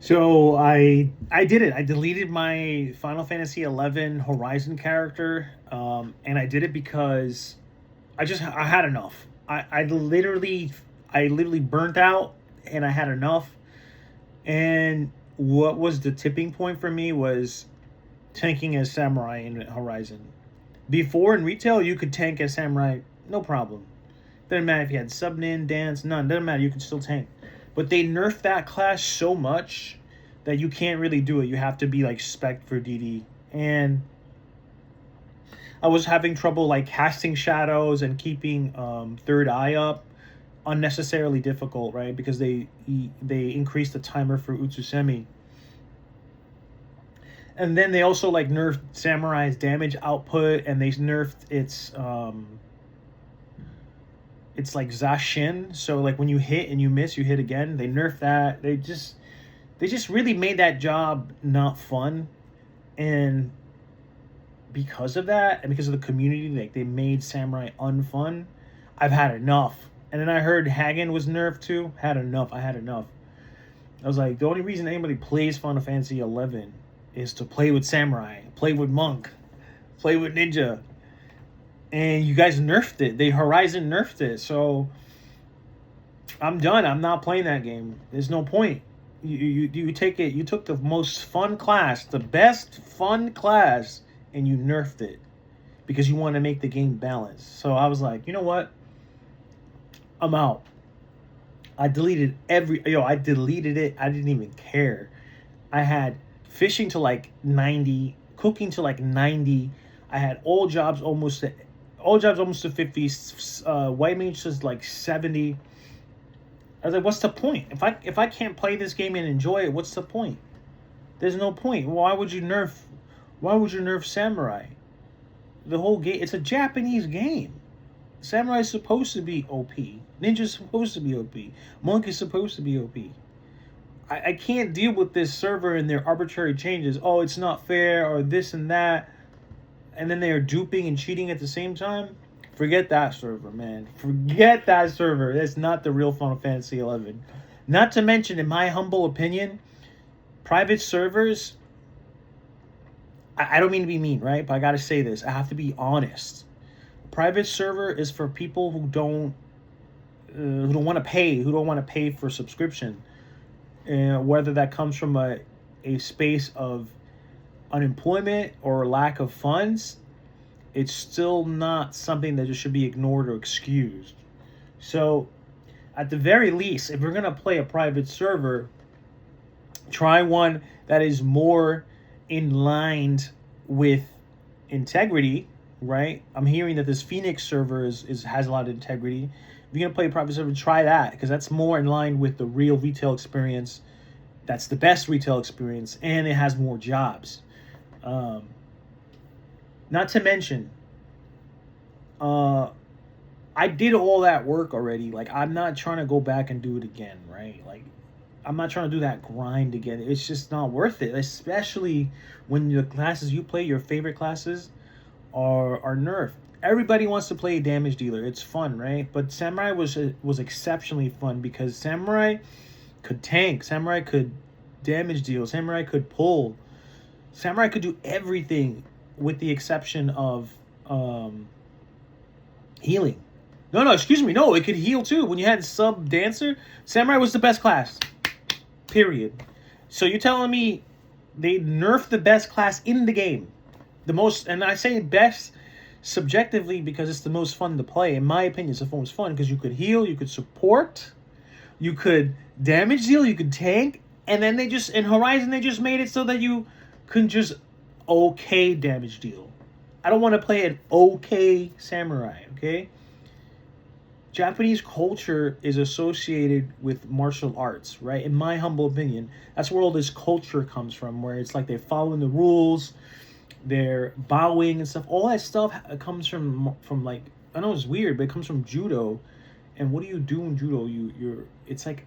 So I did it. I deleted my Final Fantasy 11 Horizon character, and I did it because I had enough. I literally burnt out, and I had enough. And what was the tipping point for me was tanking as samurai in Horizon. Before in retail, you could tank as samurai, no problem. Doesn't matter if you had sub nin, dance, none. Doesn't matter. You could still tank. But they nerfed that class so much that you can't really do it. You have to be like spec for DD. And I was having trouble like casting shadows and keeping third eye up. Unnecessarily difficult, right? Because they increased the timer for Utsusemi. And then they also like nerfed Samurai's damage output, and they nerfed its like Zashin. So like when you hit and you miss, you hit again. They nerfed that. They just really made that job not fun, and because of that, and because of the community, like they made Samurai unfun. I've had enough. And then I heard Hagen was nerfed too. Had enough. I had enough. I was like, the only reason anybody plays Final Fantasy 11 is to play with Samurai, play with Monk, play with Ninja, and you guys nerfed it. They Horizon nerfed it, so I'm done. I'm not playing that game. There's no point. You take it. You took the most fun class, the best fun class, and you nerfed it because you want to make the game balanced. So I was like, you know what? I'm out. I deleted I deleted it. I didn't even care. I had fishing to like 90, cooking to like 90. I had all jobs almost to 50. White mage is like 70. I was like, what's the point? If I can't play this game and enjoy it, what's the point? There's no point. Why would you nerf Samurai? The whole game, it's a Japanese game. Samurai is supposed to be OP. Ninja's supposed to be OP. Monk is supposed to be OP. I can't deal with this server and their arbitrary changes. Oh, it's not fair, or this and that. And then they are duping and cheating at the same time. Forget that server, man. Forget that server. That's not the real Final Fantasy 11. Not to mention, in my humble opinion, private servers. I don't mean to be mean, right? But I gotta say this. I have to be honest. Private server is for people who don't want to pay, who don't want to pay for subscription, whether that comes from a space of unemployment or lack of funds. It's still not something that just should be ignored or excused. So, at the very least, if you're gonna play a private server, try one that is more in line with integrity, right? I'm hearing that this Phoenix server has a lot of integrity. If you're gonna play a private server, try that because that's more in line with the real retail experience. That's the best retail experience, and it has more jobs. Not to mention, I did all that work already. Like I'm not trying to go back and do it again, right? Like I'm not trying to do that grind again. It's just not worth it, especially when the classes you play, your favorite classes, are nerfed. Everybody wants to play a damage dealer. It's fun, right? But Samurai was exceptionally fun because Samurai could tank, Samurai could damage deal, Samurai could pull, Samurai could do everything with the exception of healing. No, excuse me. No, it could heal too. When you had sub dancer, Samurai was the best class. Period. So you're telling me they nerfed the best class in the game? The most, and I say best subjectively because it's the most fun to play. In my opinion, it's the most fun because you could heal, you could support, you could damage deal, you could tank, and then in Horizon they just made it so that you can just okay damage deal. I don't want to play an okay samurai, okay? Japanese culture is associated with martial arts, right? In my humble opinion, that's where all this culture comes from, where it's like they're following the rules, they're bowing and stuff. All that stuff comes from like, I know it's weird, but it comes from judo. And what do you do in judo? It's like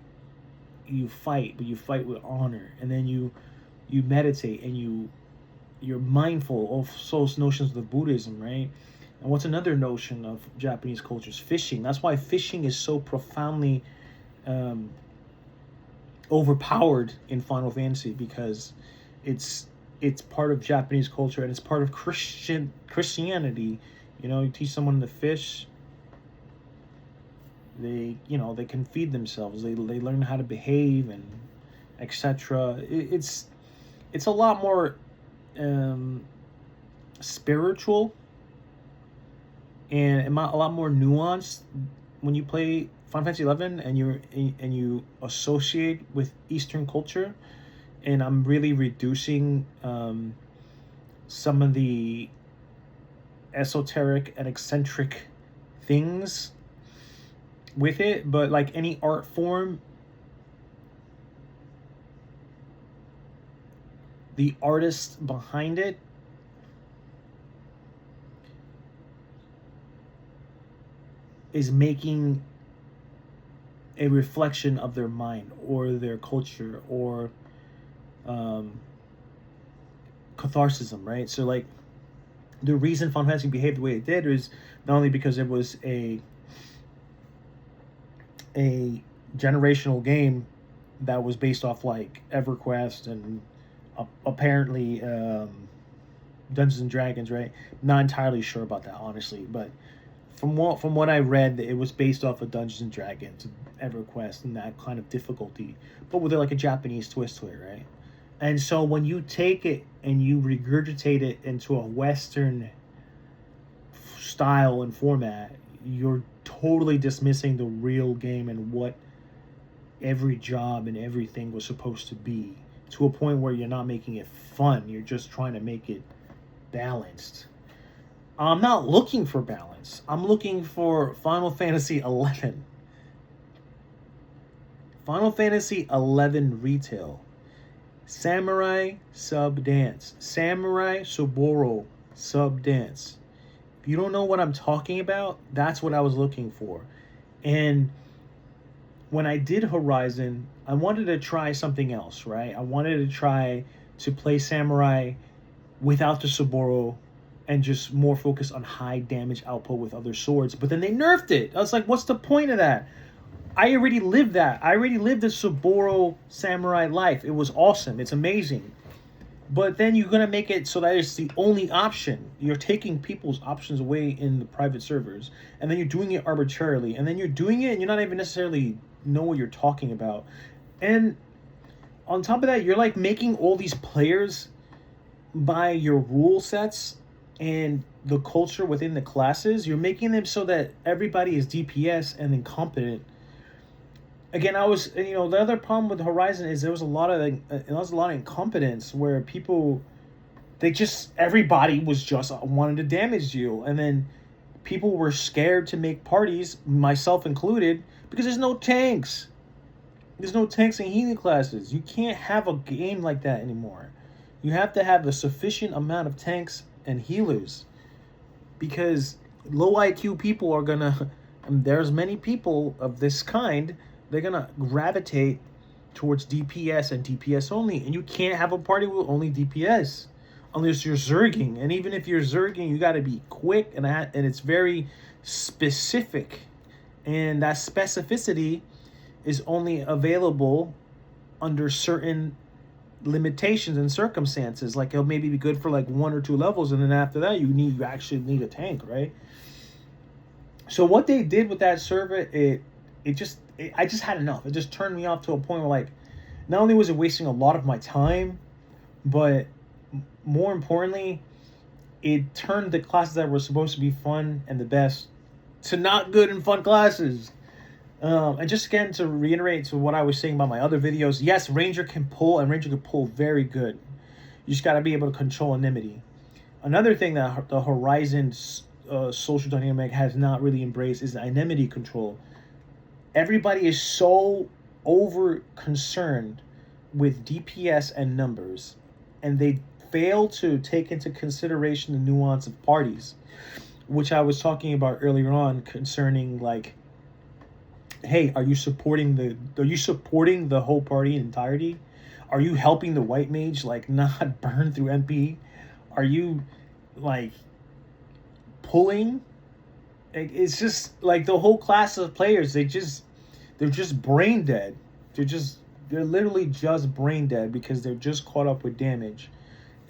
you fight, but you fight with honor, and then you meditate and you're mindful of those notions of Buddhism, right? And what's another notion of Japanese culture is fishing. That's why fishing is so profoundly overpowered in Final Fantasy because it's it's part of Japanese culture and it's part of Christianity. You know, you teach someone to fish, they can feed themselves. They learn how to behave and etc. It's a lot more um, spiritual and a lot more nuanced when you play Final Fantasy 11 and you associate with Eastern culture. And I'm really reducing some of the esoteric and eccentric things with it, but like any art form, the artist behind it is making a reflection of their mind or their culture or um, catharsism, right? So like the reason Final Fantasy behaved the way it did is not only because it was a generational game that was based off like EverQuest and apparently Dungeons and Dragons, right? Not entirely sure about that, honestly, but from what I read, it was based off of Dungeons and Dragons, EverQuest, and that kind of difficulty, but with like a Japanese twist to it, right? And so when you take it and you regurgitate it into a Western style and format, you're totally dismissing the real game and what every job and everything was supposed to be, to a point where you're not making it fun. You're just trying to make it balanced. I'm not looking for balance. I'm looking for Final Fantasy 11. Final Fantasy 11 retail. Samurai sub dance. Samurai Soboro sub dance. If you don't know what I'm talking about, that's what I was looking for. And when I did Horizon, I wanted to try something else, right? I wanted to try to play Samurai without the Soboro and just more focus on high damage output with other swords. But then they nerfed it. I was like, what's the point of that? I already lived that. I already lived the Saburo samurai life. It was awesome. It's amazing. But then you're going to make it so that it's the only option. You're taking people's options away in the private servers. And then you're doing it arbitrarily. And then you're doing it and you're not even necessarily know what you're talking about. And on top of that, you're like making all these players buy your rule sets and the culture within the classes. You're making them so that everybody is DPS and incompetent. Again, the other problem with Horizon is there was a lot of incompetence where everybody was just wanted to damage you, and then people were scared to make parties, myself included, because there's no tanks. There's no tanks in healing classes. You can't have a game like that anymore. You have to have a sufficient amount of tanks and healers, because low IQ people are gonna. There's many people of this kind. They're going to gravitate towards DPS and DPS only. And you can't have a party with only DPS unless you're Zerging. And even if you're Zerging, you got to be quick. And it's very specific. And that specificity is only available under certain limitations and circumstances. Like it'll maybe be good for like 1 or 2 levels. And then after that, you actually need a tank, right? So what they did with that server, I just had enough. It just turned me off to a point where, like, not only was it wasting a lot of my time, but more importantly, it turned the classes that were supposed to be fun and the best to not good and fun classes. And just again, to reiterate to what I was saying about my other videos, yes, Ranger can pull, and Ranger can pull very good. You just got to be able to control Anonymity. Another thing that the Horizon social dynamic has not really embraced is the Anonymity control. Everybody is so over concerned with DPS and numbers, and they fail to take into consideration the nuance of parties, which I was talking about earlier on concerning, like, hey, are you supporting the whole party in entirety? Are you helping the white mage like not burn through MP? Are you like pulling? It's just like the whole class of players, they're just brain dead. They're just they're literally just brain dead because they're just caught up with damage.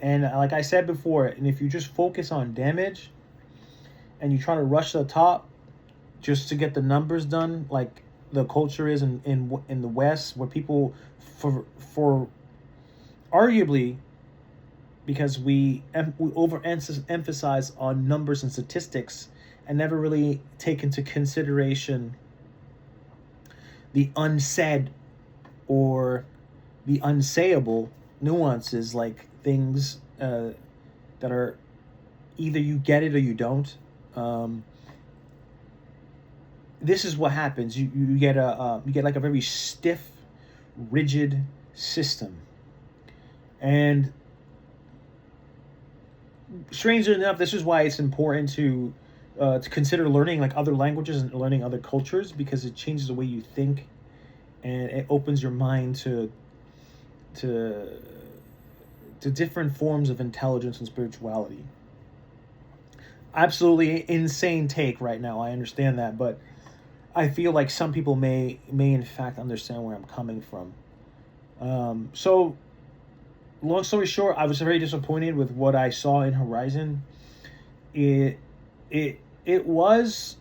And like I said before, and if you just focus on damage and you try to rush to the top just to get the numbers done, like the culture is in the West, where people for arguably because we overemphasize on numbers and statistics and never really take into consideration the unsaid or the unsayable nuances, like things that are either you get it or you don't. This is what happens. You get like a very stiff, rigid system, and strangely enough, this is why it's important to consider learning like other languages and learning other cultures, because it changes the way you think, and it opens your mind to different forms of intelligence and spirituality. Absolutely insane take right now. I understand that, but I feel like some people may in fact understand where I'm coming from. So long story short, I was very disappointed with what I saw in Horizon. It was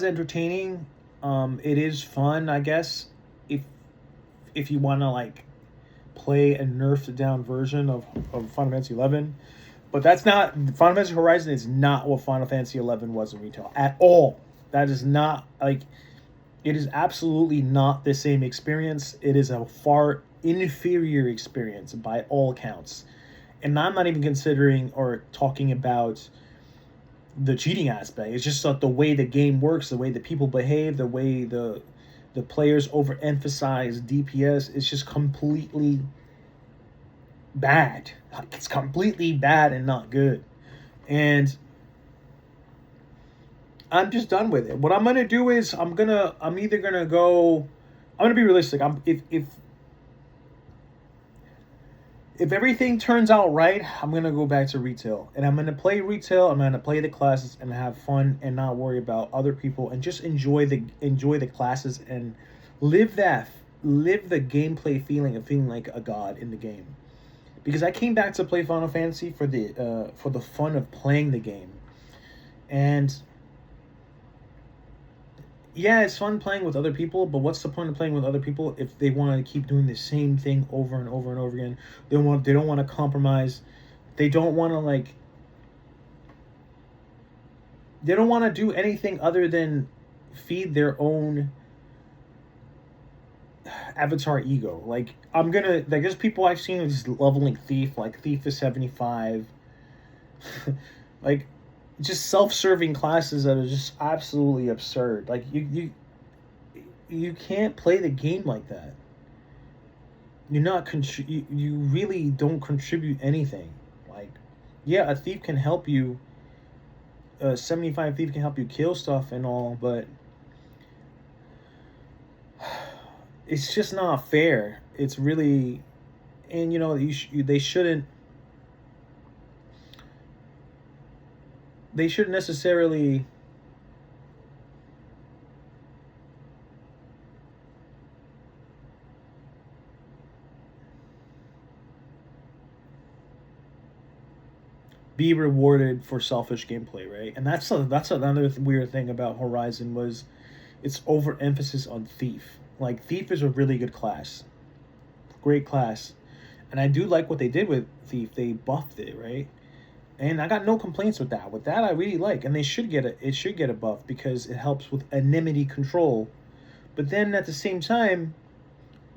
entertaining. It is fun, I guess, if you want to like play a nerfed down version of Final Fantasy 11. But that's not, Final Fantasy Horizon is not what Final Fantasy 11 was in retail at all. That is not, like, it is absolutely not the same experience. It is a far inferior experience by all accounts. And I'm not even considering or talking about the cheating aspect. It's just like the way the game works, the way the people behave, the way the players overemphasize DPS. It's just completely bad. It's completely bad and not good. And I'm just done with it. What I'm gonna do is I'm gonna be realistic. If everything turns out right, I'm gonna go back to retail, and I'm gonna play retail. I'm gonna play the classes and have fun and not worry about other people, and just enjoy the classes and live the gameplay feeling of feeling like a god in the game. Because I came back to play Final Fantasy for the fun of playing the game, and yeah, it's fun playing with other people, but what's the point of playing with other people if they want to keep doing the same thing over and over and over again? They don't want to compromise. They don't want to do anything other than feed their own avatar ego. Like, there's people I've seen who's leveling Thief, like Thief is 75. Like, just self-serving classes that are just absolutely absurd. Like, you can't play the game like that. You really don't contribute anything. Like, yeah, a thief can help you. 75 thief can help you kill stuff and all, but it's just not fair. It's really, and they shouldn't necessarily be rewarded for selfish gameplay, right? And that's another weird thing about Horizon was its overemphasis on Thief. Like, Thief is a really good class. Great class. And I do like what they did with Thief. They buffed it, right? And I got no complaints with that. With that, I really like. And it should get a buff because it helps with enmity control. But then at the same time,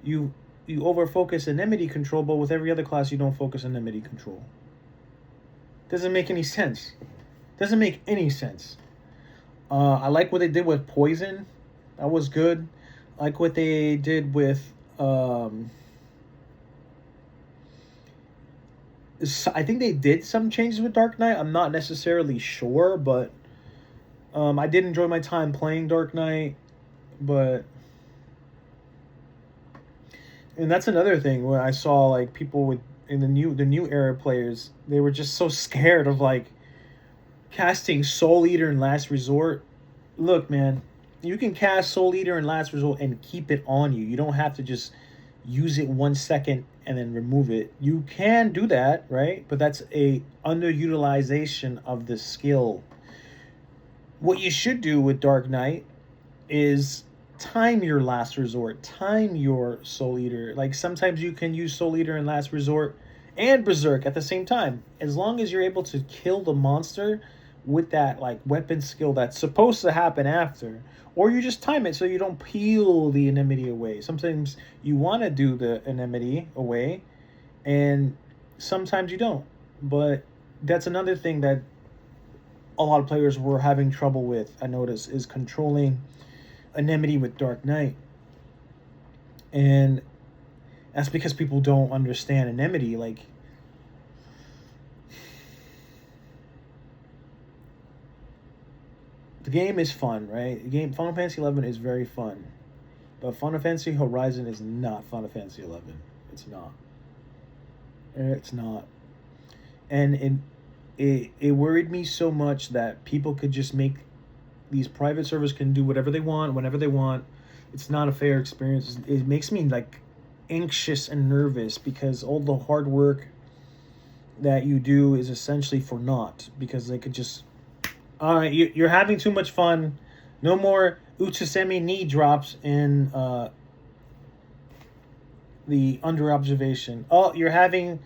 you over-focus enmity control, but with every other class, you don't focus enmity control. Doesn't make any sense. Doesn't make any sense. I like what they did with Poison. That was good. I like what they did with I think they did some changes with Dark Knight. I'm not necessarily sure, but I did enjoy my time playing Dark Knight. But, and that's another thing where I saw like people in the new era players, they were just so scared of like casting Soul Eater in Last Resort. Look, man, You can cast Soul Eater and Last Resort and keep it on you. You don't have to just use it 1 second and then remove it. You can do that, right? But that's a underutilization of the skill. What you should do with Dark Knight is time your Last Resort, time your Soul Eater. Like sometimes you can use Soul Eater and Last Resort and Berserk at the same time. As long as you're able to kill the monster with that like weapon skill that's supposed to happen after, or you just time it so you don't peel the enmity away. Sometimes you want to do the enmity away, and sometimes you don't. But that's another thing that a lot of players were having trouble with, I noticed, is controlling enmity with Dark Knight. And that's because people don't understand enmity. Like, the game is fun, right? The game Final Fantasy 11 is very fun, but Final Fantasy Horizon is not Final Fantasy 11. It's not. It's not. And it worried me so much that people could just make these private servers can do whatever they want whenever they want. It's not a fair experience. It makes me like anxious and nervous because all the hard work that you do is essentially for naught, because they could just, all right, you're having too much fun. No more Ffxi knee drops in the under observation. Oh, you're having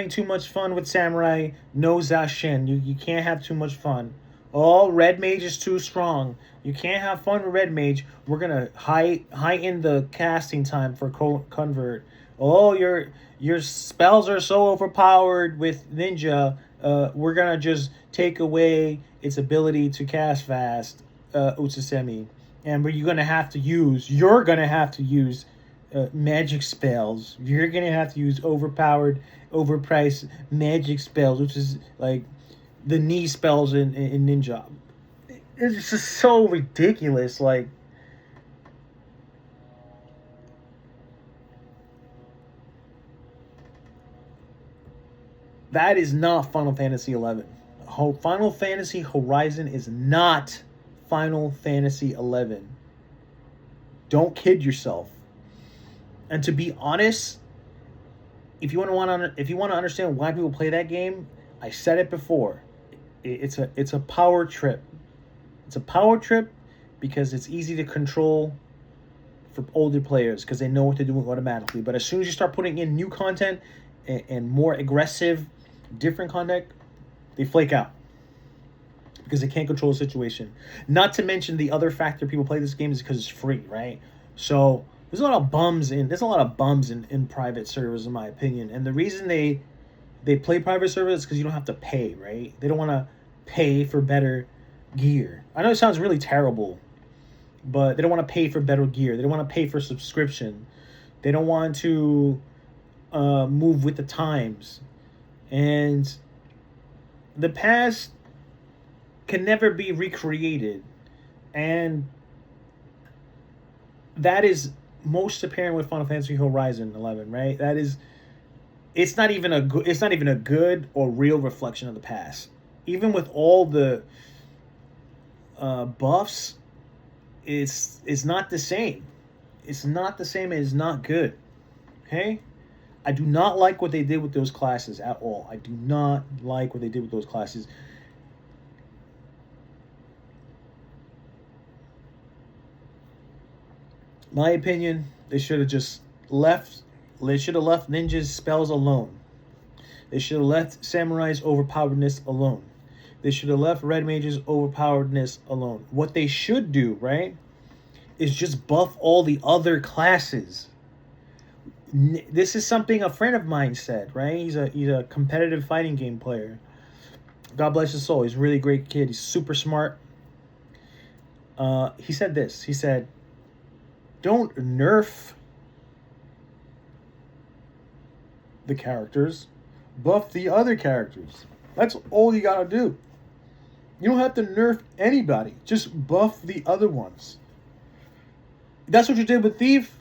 too much fun with Samurai. No Zashin. You can't have too much fun. Oh, Red Mage is too strong. You can't have fun with Red Mage. We're gonna heighten the casting time for convert. Oh, your spells are so overpowered with Ninja. We're gonna just take away its ability to cast fast, Ffxi, and you're gonna have to use magic spells. You're gonna have to use overpriced magic spells, which is like the knee spells in Ninja. It's just so ridiculous. Like, that is not Final Fantasy 11. Final Fantasy Horizon is not Final Fantasy 11. Don't kid yourself. And to be honest, if you want to understand why people play that game, I said it before. It's a power trip. It's a power trip because it's easy to control for older players because they know what to do automatically. But as soon as you start putting in new content and more aggressive, different content, they flake out because they can't control the situation. Not to mention the other factor people play this game is because it's free, right? So there's a lot of bums in private servers, in my opinion. And the reason they play private servers is because you don't have to pay, right? They don't want to pay for better gear. I know it sounds really terrible, but they don't want to pay for better gear. They don't want to pay for subscription. They don't want to move with the times. And the past can never be recreated. And that is most apparent with Final Fantasy Horizon 11, right? It's not even a good or real reflection of the past. Even with all the buffs, it's not the same. It's not the same. It's not good. Okay? I do not like what they did with those classes at all. I do not like what they did with those classes. My opinion, they should have just left. They should have left ninjas' spells alone. They should have left Samurai's overpoweredness alone. They should have left Red Mage's overpoweredness alone. What they should do, right, is just buff all the other classes. This is something a friend of mine said, right? He's a competitive fighting game player. God bless his soul. He's a really great kid. He's super smart. He said this. He said, don't nerf the characters, buff the other characters. That's all you gotta do. You don't have to nerf anybody. Just buff the other ones. That's what you did with Thief.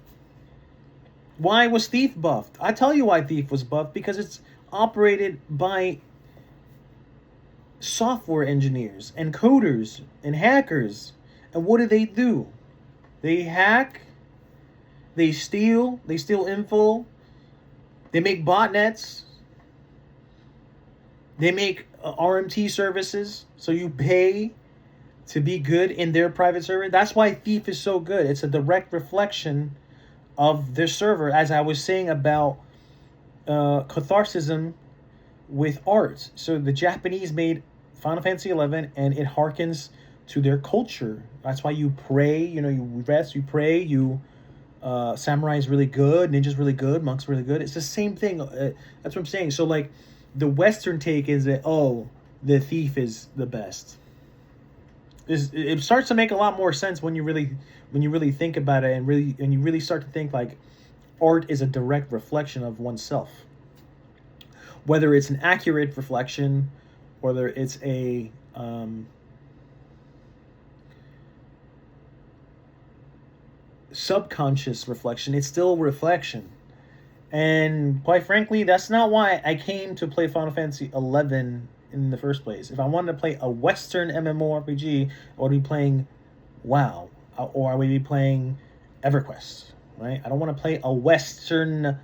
Why was Thief buffed? I tell you why Thief was buffed. Because it's operated by software engineers and coders and hackers. And what do? They hack, they steal info, they make botnets, they make RMT services, so you pay to be good in their private server. That's why Thief is so good. It's a direct reflection of their server, as I was saying about catharsism with art. So the Japanese made Final Fantasy 11, and it harkens to their culture. That's why you pray, you rest, you pray, samurai is really good, ninja's really good, monks really good. It's the same thing. That's what I'm saying. So like, the Western take is that, oh, the Thief is the best. It starts to make a lot more sense when you really think about it, and you really start to think like art is a direct reflection of oneself. Whether it's an accurate reflection, whether it's a subconscious reflection, it's still a reflection. And quite frankly, that's not why I came to play Final Fantasy 11 in the first place. If I wanted to play a Western MMORPG, I would be playing WoW, or I would be playing EverQuest, right? I don't want to play a Western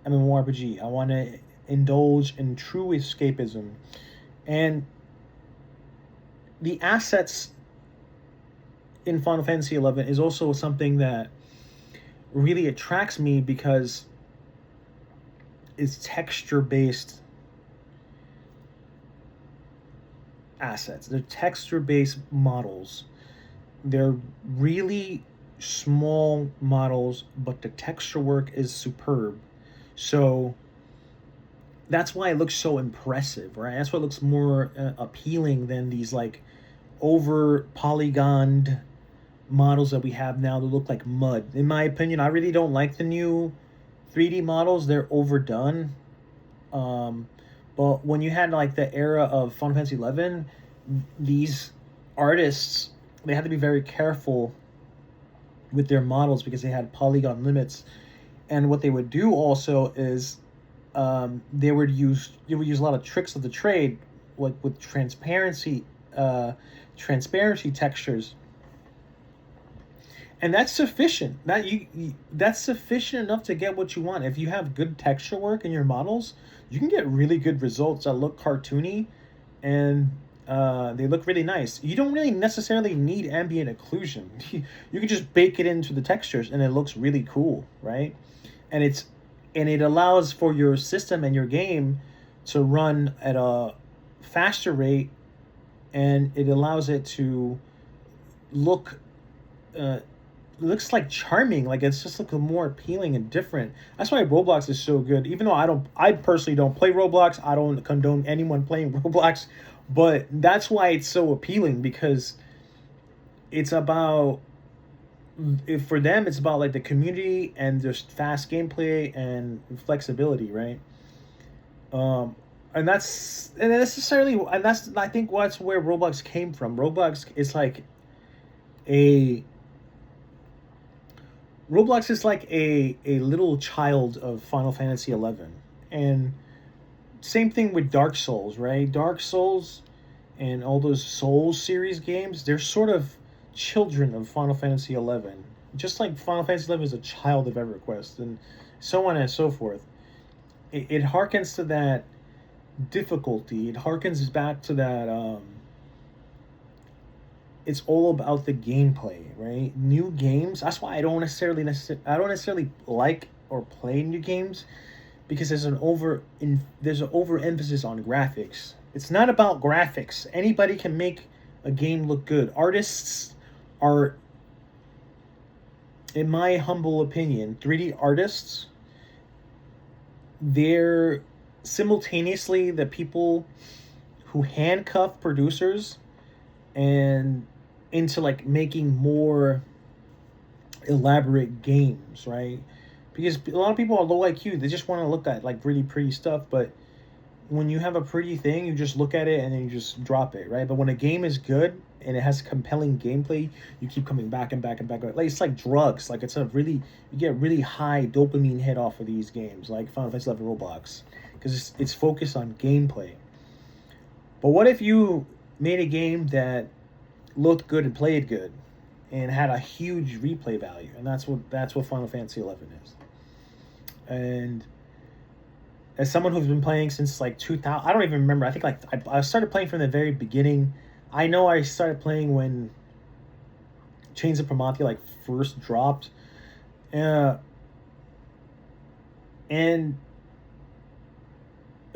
MMORPG. I want to indulge in true escapism. And the assets in Final Fantasy 11 is also something that really attracts me, because it's texture-based assets. They're texture-based models. They're really small models, but the texture work is superb. So that's why it looks so impressive, right? That's what looks more appealing than these like over polygoned models that we have now that look like mud. In my opinion, I really don't like the new 3D models. They're overdone. But when you had like the era of Final Fantasy 11, these artists, they had to be very careful with their models because they had polygon limits. And what they would do also is they would use a lot of tricks of the trade, like with transparency textures. And that's sufficient. That's sufficient enough to get what you want. If you have good texture work in your models, you can get really good results that look cartoony, and they look really nice. You don't really necessarily need ambient occlusion. You can just bake it into the textures, and it looks really cool, right? And it allows for your system and your game to run at a faster rate, and it allows it to look looks like charming. Like, it's just looking more appealing and different. That's why Roblox is so good. Even though I personally don't play Roblox, I don't condone anyone playing Roblox, but that's why it's so appealing, because it's about, for them, it's about like the community and just fast gameplay and flexibility, right? And that's I think that's where Roblox came from. Roblox is like a little child of Final Fantasy 11. And same thing with Dark Souls, right? Dark Souls and all those Souls series games, they're sort of children of Final Fantasy 11. Just like Final Fantasy 11 is a child of EverQuest, and so on and so forth. It harkens to that difficulty. It harkens back to that it's all about the gameplay, right? New games. That's why I don't necessarily like or play new games, because there's an overemphasis on graphics. It's not about graphics. Anybody can make a game look good. Artists are, in my humble opinion, 3D artists, they're simultaneously the people who handcuff producers and into like making more elaborate games, right? Because a lot of people are low IQ. They just want to look at like really pretty stuff, but when you have a pretty thing, you just look at it and then you just drop it, right? But when a game is good and it has compelling gameplay, you keep coming back and back and back. Like, it's like drugs. Like, you get really high dopamine hit off of these games, like Final Fantasy XI Roblox, because it's focused on gameplay. But what if you made a game that looked good and played good, and had a huge replay value, and that's what Final Fantasy 11 is. And as someone who's been playing since like 2000, I don't even remember. I think like I started playing from the very beginning. I know I started playing when Chains of Prometheus like first dropped, and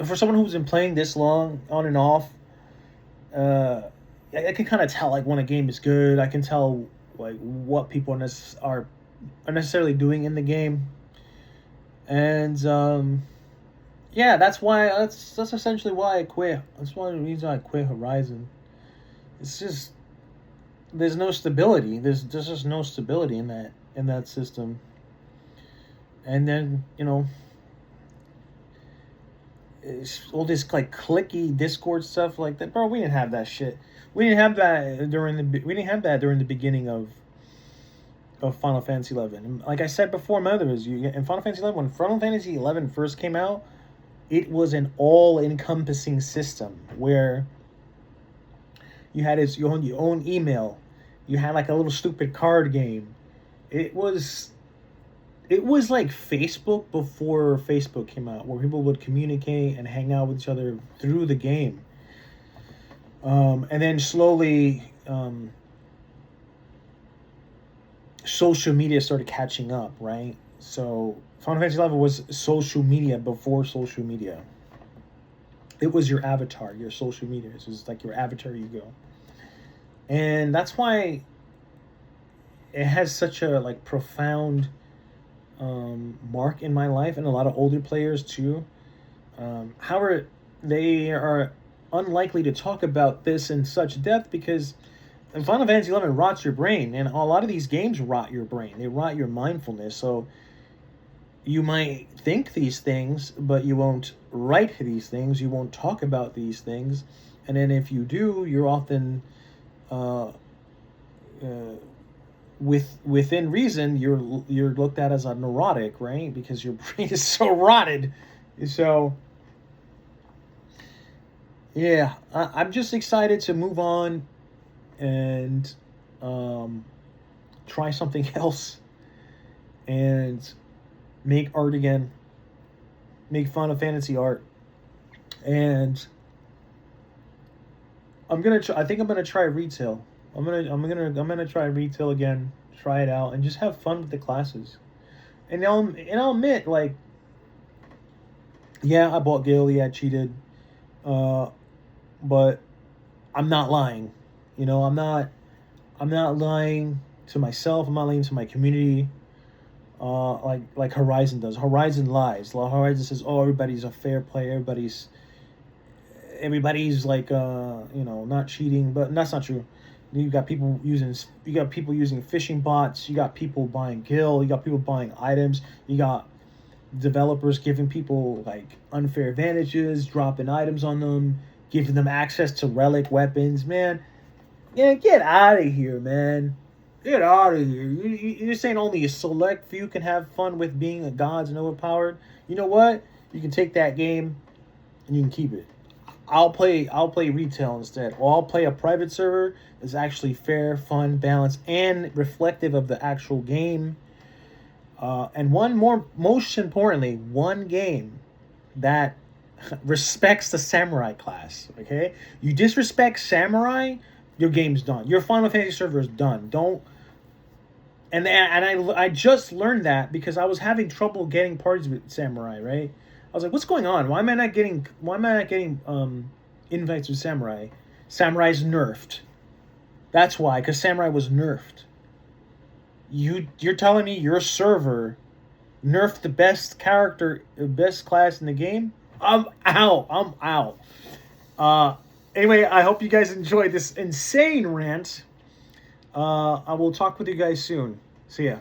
for someone who's been playing this long on and off, I can kind of tell like when a game is good. I can tell like what people are necessarily doing in the game, and yeah, that's essentially why I quit. That's one of the reasons I quit Horizon. It's just there's no stability. There's just no stability in that system. And then it's all this like clicky Discord stuff like that, bro. We didn't have that shit. We didn't have that during the beginning of Final Fantasy 11. And like I said before, my other is in Final Fantasy 11, when Final Fantasy 11 first came out, it was an all-encompassing system where you had your own email. You had like a little stupid card game. It was like Facebook before Facebook came out, where people would communicate and hang out with each other through the game. And then slowly, social media started catching up, right? So Final Fantasy 11 was social media before social media. It was your avatar, your social media. It was like your avatar you go. And that's why it has such a like profound mark in my life, and a lot of older players too. However, they are unlikely to talk about this in such depth because Final Fantasy 11 rots your brain, and a lot of these games rot your brain. They rot your mindfulness. So you might think these things, but you won't write these things. You won't talk about these things, and then if you do, you're often within reason, you're looked at as a neurotic, right? Because your brain is so rotted. So yeah, I'm just excited to move on and try something else and make art again, make Final Fantasy art, and I think I'm gonna try retail. I'm gonna try retail again, try it out, and just have fun with the classes. And I'll admit, like, yeah, I bought Gil, yeah, I cheated, but I'm not lying. I'm not lying to myself. I'm not lying to my community. Like Horizon does. Horizon lies. Horizon says, "Oh, everybody's a fair player. Everybody's like, not cheating." But that's not true. You got people using phishing bots. You got people buying Gil. You got people buying items. You got developers giving people like unfair advantages, dropping items on them, giving them access to relic weapons. Man, yeah, get out of here, man. Get out of here. You're saying only a select few can have fun with being a gods and overpowered? You know what? You can take that game and you can keep it. I'll play retail instead. Or I'll play a private server that's actually fair, fun, balanced, and reflective of the actual game. And most importantly, one game that respects the samurai class. Okay? You disrespect samurai, your game's done. Your Final Fantasy server is done. Don't. And I just learned that because I was having trouble getting parties with samurai. Right? I was like, what's going on? Why am I not getting invites with samurai? Samurai's nerfed. That's why, because samurai was nerfed. You're telling me your server nerfed the best class in the game? I'm out. Anyway, I hope you guys enjoyed this insane rant. I will talk with you guys soon. See ya.